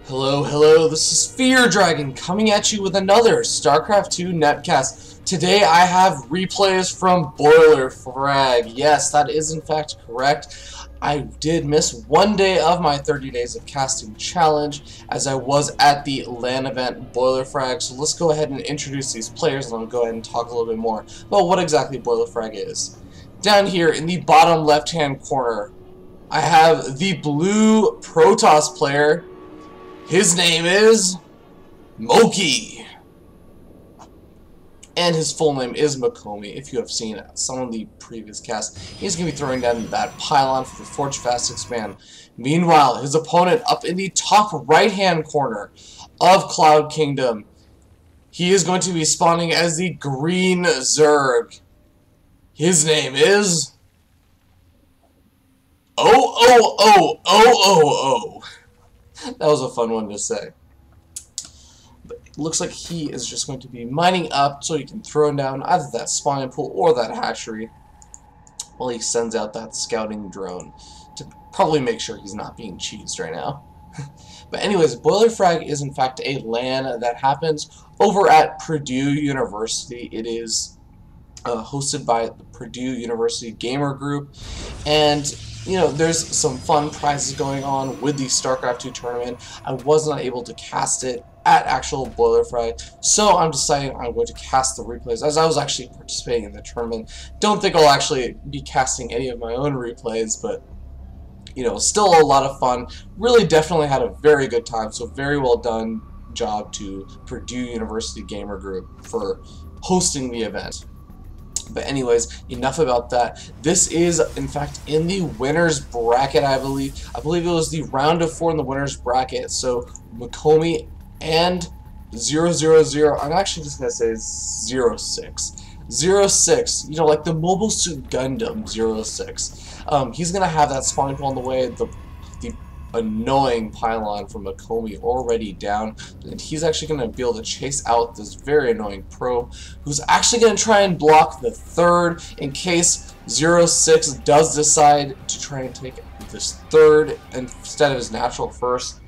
Hello, hello, this is Fear Dragon coming at you with another StarCraft 2 netcast. Today I have replays from Boilerfrag. Yes, that is in fact correct. I did miss one day of my 30 days of casting challenge as I was at the LAN event Boilerfrag. So let's go ahead and introduce these players and I'll go ahead and talk a little bit more about what exactly Boilerfrag is. Down here in the bottom left hand corner, I have the blue Protoss player. His name is Moki, and his full name is Moki. If you have seen some of the previous casts, he's going to be throwing down that pylon for the Forge Fast Expand. Meanwhile, his opponent up in the top right-hand corner of Cloud Kingdom, he is going to be spawning as the green Zerg. His name is Oh. That was a fun one to say. But it looks like he is just going to be mining up so he can throw down either that spawning pool or that hatchery while he sends out that scouting drone to probably make sure he's not being cheesed right now. But anyways, Boilerfrag is in fact a LAN that happens over at Purdue University. It is hosted by the Purdue University Gamer Group, and you know, there's some fun prizes going on with the StarCraft 2 tournament. I was not able to cast it at actual Boilerfrag, so I'm deciding I'm going to cast the replays as I was actually participating in the tournament. Don't think I'll actually be casting any of my own replays, but you know, still a lot of fun. Really definitely had a very good time, so very well done job to Purdue University Gamer Group for hosting the event. But anyways, enough about that. This is, in fact, in the winner's bracket, I believe. I believe it was the round of 4 in the winner's bracket. So, Moki and 000, I'm actually just going to say 06. 06, you know, like the Mobile Suit Gundam 06. He's going to have that spawning pool on the way, the annoying pylon from Moki already down, and he's actually going to be able to chase out this very annoying probe who's actually going to try and block the third in case 06 does decide to try and take this third instead of his natural first.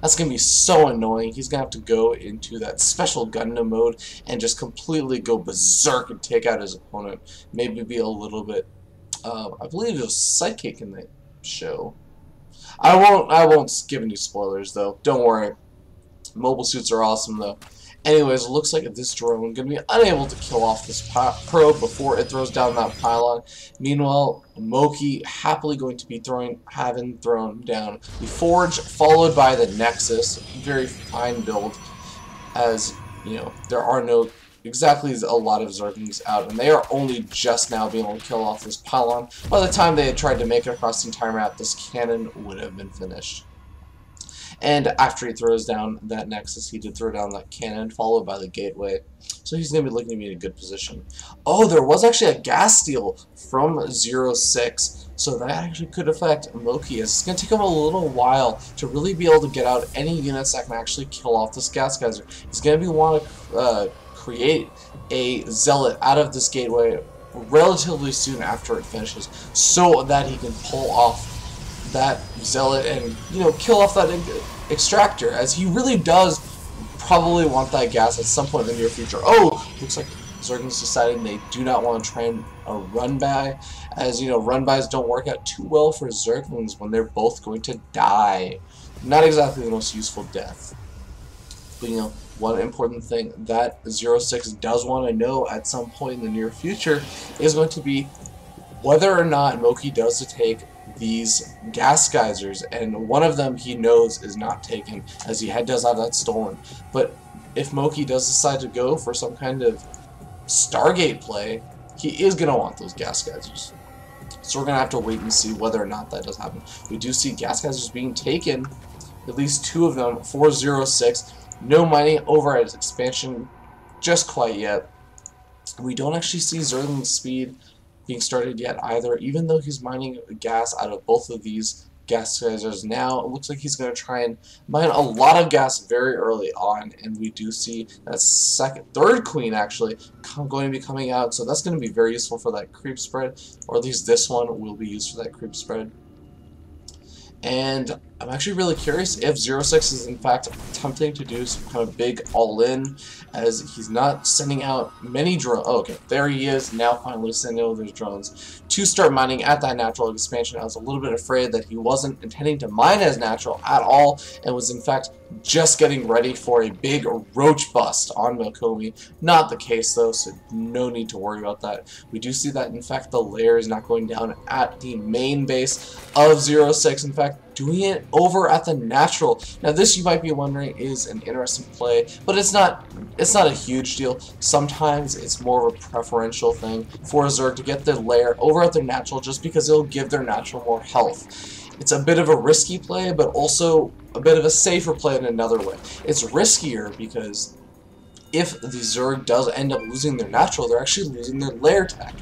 That's going to be so annoying. He's going to have to go into that special Gundam mode and just completely go berserk and take out his opponent. Maybe be a little bit, I believe it was Psychic in the show. I won't give any spoilers though. Don't worry. Mobile suits are awesome though. Anyways, it looks like this drone is going to be unable to kill off this probe before it throws down that pylon. Meanwhile, Moki happily going to be having thrown down the Forge, followed by the Nexus. Very fine build, as you know, there are no exactly a lot of Zerglings out, and they are only just now being able to kill off this pylon. By the time they had tried to make it across the entire map, this cannon would have been finished. And after he throws down that Nexus, he did throw down that cannon, followed by the gateway. So he's going to be looking to be in a good position. Oh, there was actually a gas steal from 06, so that actually could affect Moki. It's going to take him a little while to really be able to get out any units that can actually kill off this gas geyser. He's going to be wanting to create a zealot out of this gateway relatively soon after it finishes, so that he can pull off that zealot and, you know, kill off that extractor, as he really does probably want that gas at some point in the near future. Oh, looks like Zerglings decided they do not want to try and run by, as you know, run bys don't work out too well for Zerglings when they're both going to die. Not exactly the most useful death. But you know, one important thing that 06 does want to know at some point in the near future is going to be whether or not Moki does to take these gas geysers, and one of them he knows is not taken, as he does have that stolen. But if Moki does decide to go for some kind of Stargate play, he is going to want those gas geysers. So we're going to have to wait and see whether or not that does happen. We do see gas geysers being taken, at least 2 of them, for 06. No mining over at his expansion just quite yet. We don't actually see Zergling's speed being started yet either, even though he's mining gas out of both of these gas geysers now. It looks like he's going to try and mine a lot of gas very early on, and we do see that third queen actually going to be coming out, so that's going to be very useful for that creep spread, or at least this one will be used for that creep spread. And I'm actually really curious if 06 is in fact attempting to do some kind of big all-in, as he's not sending out many drones. Oh, okay, there he is, now finally sending out those drones to start mining at that natural expansion. I was a little bit afraid that he wasn't intending to mine as natural at all, and was in fact just getting ready for a big roach bust on Mokomi. Not the case though, so no need to worry about that. We do see that in fact the layer is not going down at the main base of 06, in fact doing it over at the natural. Now this, you might be wondering, is an interesting play, but it's not a huge deal. Sometimes it's more of a preferential thing for a Zerg to get their lair over at their natural just because it'll give their natural more health. It's a bit of a risky play, but also a bit of a safer play in another way. It's riskier because if the Zerg does end up losing their natural, they're actually losing their lair tech.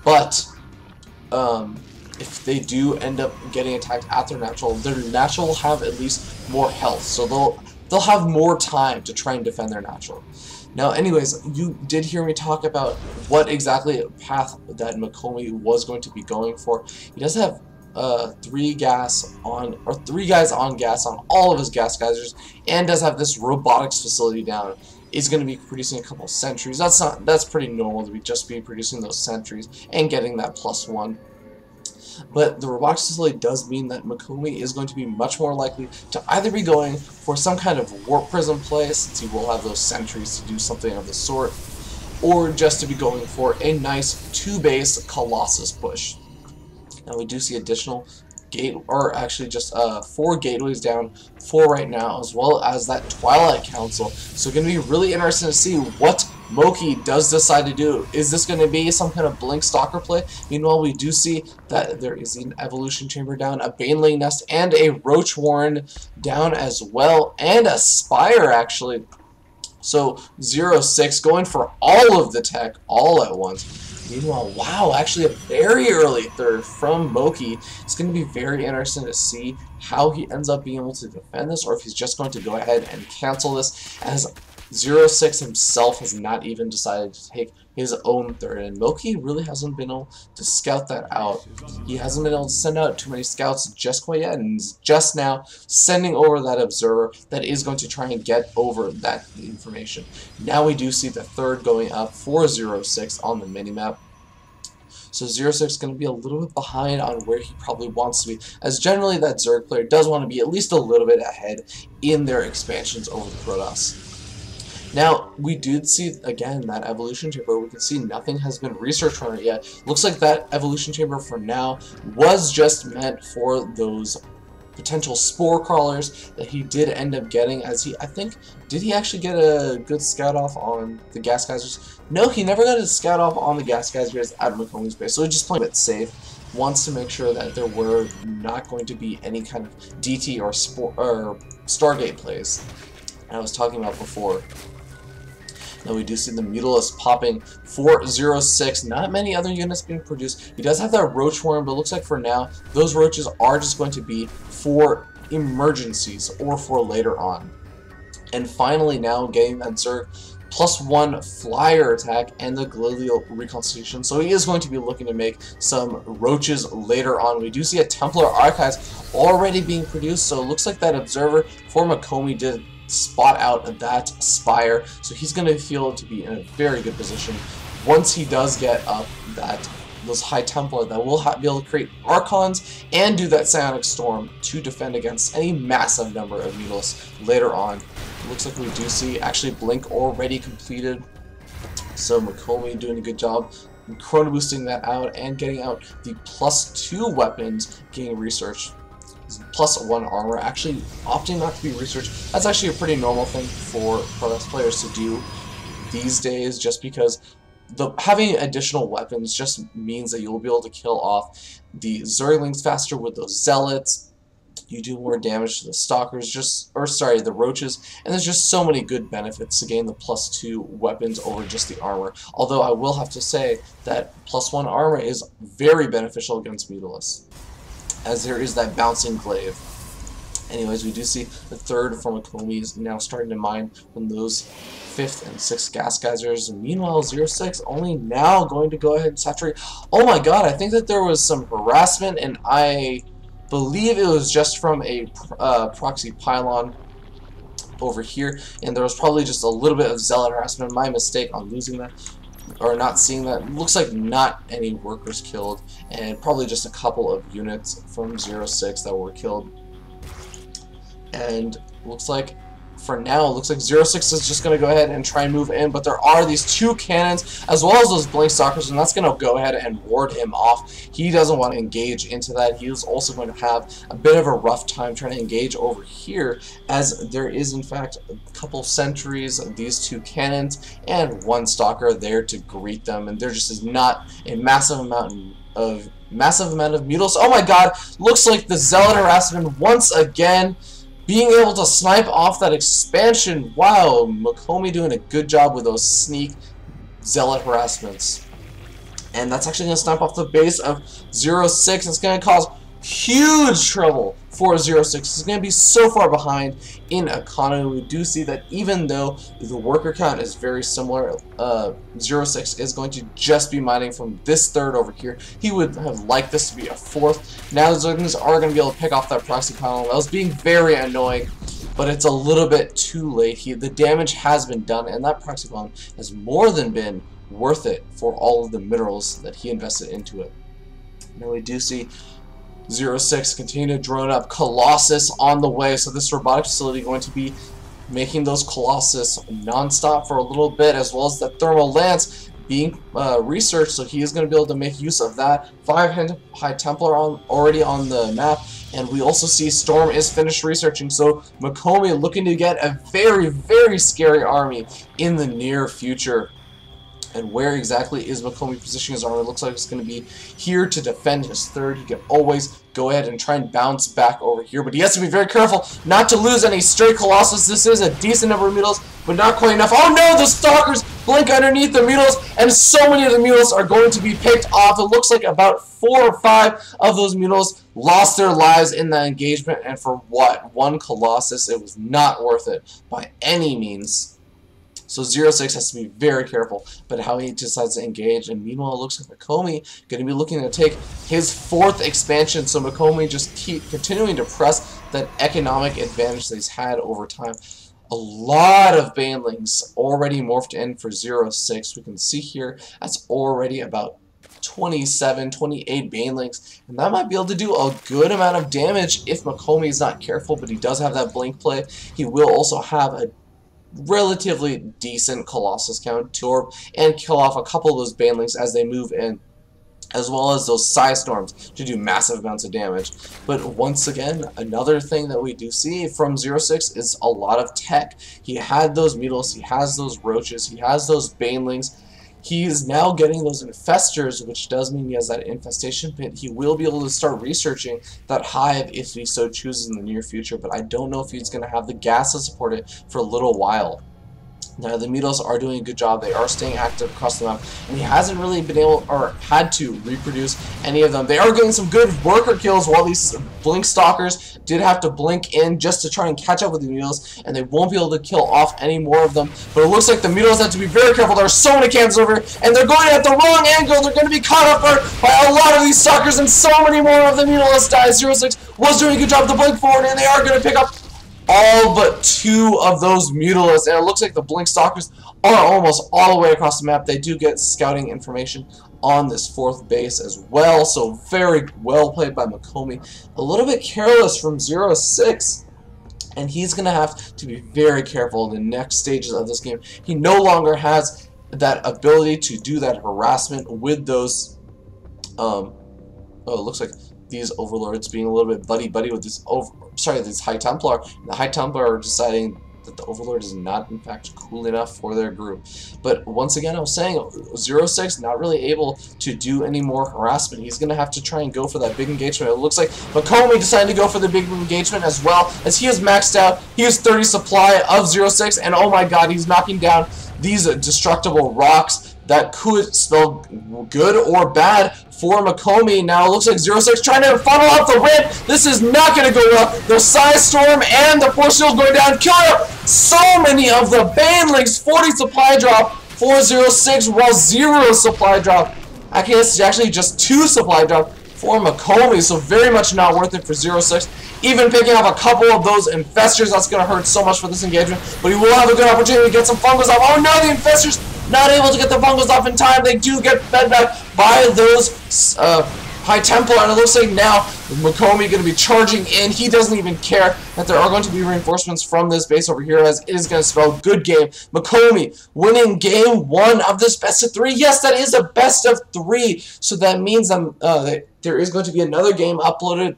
But if they do end up getting attacked at their natural will have at least more health, so they'll have more time to try and defend their natural. Now, anyways, you did hear me talk about what exactly path that Mokomi was going to be going for. He does have 3 guys on gas on all of his gas geysers, and does have this robotics facility down. Is going to be producing a couple sentries. That's pretty normal to just be producing those sentries and getting that +1. But the robotics facility does mean that Mokomi is going to be much more likely to either be going for some kind of warp prism play, since he will have those sentries to do something of the sort, or just to be going for a nice 2-base Colossus push. Now we do see additional or actually just 4 gateways down for right now, as well as that Twilight Council. So going to be really interesting to see what Moki does decide to do. Is this going to be some kind of Blink Stalker play? Meanwhile, we do see that there is an Evolution Chamber down, a Baneling Nest, and a Roach Warren down as well, and a Spire actually. So 06 going for all of the tech all at once. Meanwhile, wow, actually a very early third from Moki. It's going to be very interesting to see how he ends up being able to defend this, or if he's just going to go ahead and cancel this, as 06 himself has not even decided to take his own third, and Moki really hasn't been able to scout that out. He hasn't been able to send out too many scouts just quite yet, and is just now sending over that observer that is going to try and get over that information. Now we do see the third going up for 06 on the minimap. So 06 is going to be a little bit behind on where he probably wants to be, as generally that Zerg player does want to be at least a little bit ahead in their expansions over the Protoss. Now, we did see, again, that Evolution Chamber. We can see nothing has been researched on it yet. Looks like that Evolution Chamber for now was just meant for those potential spore crawlers that he did end up getting, as I think, did he actually get a good scout off on the gas geysers? No, he never got a scout off on the gas geysers at Mokomi's base, so he's just playing it safe. Wants to make sure that there were not going to be any kind of DT or Stargate plays I was talking about before. Now we do see the Mutalisk popping for 06. Not many other units being produced. He does have that Roach Worm, but it looks like for now, those roaches are just going to be for emergencies or for later on. And finally now getting that Zerg +1 flyer attack and the Galileo reconstitution. So he is going to be looking to make some roaches later on. We do see a Templar Archives already being produced, so it looks like that observer for Mokomi did spot out that Spire, so he's going to feel to be in a very good position once he does get up those High Templar that will be able to create Archons and do that Psionic Storm to defend against any massive number of Mutalisks later on. It looks like we do see actually Blink already completed, so Mokomi doing a good job chrono boosting that out and getting out the +2 weapons getting researched. +1 armor actually opting not to be researched. That's actually a pretty normal thing for Protoss players to do these days, just because having additional weapons just means that you'll be able to kill off the Zerglings faster with those Zealots. You do more damage to the Stalkers, the Roaches, and there's just so many good benefits to gain the +2 weapons over just the armor. Although I will have to say that +1 armor is very beneficial against Mutalisks, as there is that bouncing glaive. Anyways, we do see the third from Mokomi is now starting to mine from those 5th and 6th gas geysers. Meanwhile, 06 only now going to go ahead and saturate. Oh my god, I think that there was some harassment, and I believe it was just from a proxy pylon over here, and there was probably just a little bit of zealot harassment. My mistake on losing that, or not seeing that. Looks like not any workers killed, and probably just a couple of units from 06 that were killed. And looks like for now, it looks like 06 is just going to go ahead and try and move in, but there are these two cannons as well as those blink stalkers, and that's going to go ahead and ward him off. He doesn't want to engage into that. He is also going to have a bit of a rough time trying to engage over here, as there is in fact a couple sentries, these two cannons, and one stalker there to greet them, and there just is not a massive amount of mules. Oh my god, looks like the zealot harassment once again being able to snipe off that expansion. Wow, Moki doing a good job with those sneak zealot harassments. And that's actually going to snipe off the base of 06. It's going to cause huge trouble for 06. It's going to be so far behind in economy. We do see that even though the worker count is very similar, 06 is going to just be mining from this third over here. He would have liked this to be a fourth. Now the Zerglings are going to be able to pick off that proxy pylon. That was being very annoying, but it's a little bit too late. The damage has been done, and that proxy pylon has more than been worth it for all of the minerals that he invested into it. Now we do see 06 continue to drone up Colossus on the way, so this robotic facility going to be making those Colossus non-stop for a little bit, as well as the thermal lance being researched, so he is going to be able to make use of that. 5 High Templar already on the map, and we also see Storm is finished researching, so Moki looking to get a very, very scary army in the near future. And where exactly is Moki positioning his army? It looks like it's going to be here to defend his third. He can always go ahead and try and bounce back over here, but he has to be very careful not to lose any stray Colossus. This is a decent number of mules, but not quite enough. Oh no, the stalkers blink underneath the mules, and so many of the mules are going to be picked off. It looks like about 4 or 5 of those mules lost their lives in that engagement, and for what? 1 Colossus? It was not worth it by any means. So 06 has to be very careful about how he decides to engage, and meanwhile it looks like Moki going to be looking to take his 4th expansion, so Moki just keep continuing to press that economic advantage that he's had over time. A lot of banelings already morphed in for 06. We can see here that's already about 27, 28 banelings, and that might be able to do a good amount of damage if Moki is not careful, but he does have that blink play. He will also have a relatively decent Colossus count to and kill off a couple of those banelings as they move in, as well as those Psi Storms to do massive amounts of damage. But once again, another thing that we do see from 06 is a lot of tech. He had those mules, he has those roaches, he has those banelings. He is now getting those infestors, which does mean he has that infestation pit. He will be able to start researching that hive if he so chooses in the near future, but I don't know if he's going to have the gas to support it for a little while. Now the Mitos are doing a good job. They are staying active across the map, and he hasn't really been able or had to reproduce any of them. They are getting some good worker kills, while these blink stalkers did have to blink in just to try and catch up with the Mitos, and they won't be able to kill off any more of them. But it looks like the Mitos have to be very careful. There are so many cannons over, and they're going at the wrong angle. They're going to be caught up by a lot of these stalkers, and so many more of the Mitos die. 06 was doing a good job to blink forward, and they are going to pick up all but 2 of those Mutilas, and it looks like the Blink Stalkers are almost all the way across the map. They do get scouting information on this 4th base as well, so very well played by Moki. A little bit careless from 06, and he's going to have to be very careful in the next stages of this game. He no longer has that ability to do that harassment with those, oh, it looks like these overlords being a little bit buddy-buddy with this these High Templar. The High Templar are deciding that the Overlord is not, in fact, cool enough for their group. But once again, I was saying, 06 not really able to do any more harassment. He's going to have to try and go for that big engagement. It looks like Moki decided to go for the big engagement as well, as he is maxed out. He has 30 supply of 06, and oh my god, he's knocking down these destructible rocks that could spell good or bad for Moki. Now it looks like 06 trying to funnel out the rip. This is not going to go well. The Psi Storm and the Force Shield going down, killing up so many of the Banelings. 40 supply drop for 06, while 0 supply drop. I guess it's actually just 2 supply drop for Moki, so very much not worth it for 0-6. Even picking up a couple of those infestors, that's going to hurt so much for this engagement, but he will have a good opportunity to get some fungos off. Oh no, the infestors not able to get the fungos off in time. They do get fed back by those High Templar, and it looks like now Moki going to be charging in. He doesn't even care that there are going to be reinforcements from this base over here, as it is going to spell good game. Moki winning game 1 of this best of 3. Yes, that is a best of 3, so that means that there is going to be another game uploaded,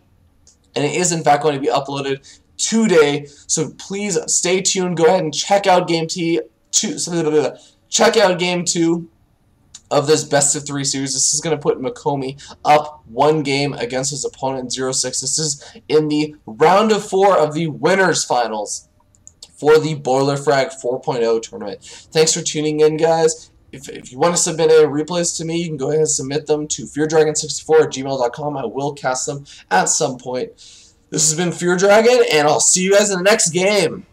and it is in fact going to be uploaded today. So please stay tuned. Go ahead and check out game 2. Check out game 2 of this best of 3 series. This is going to put Moki up 1 game against his opponent 0-6. This is in the round of 4 of the winners finals for the Boilerfrag 4.0 tournament. Thanks for tuning in, guys. If you want to submit any replays to me, you can go ahead and submit them to feardragon64@gmail.com. I will cast them at some point. This has been Fear Dragon, and I'll see you guys in the next game.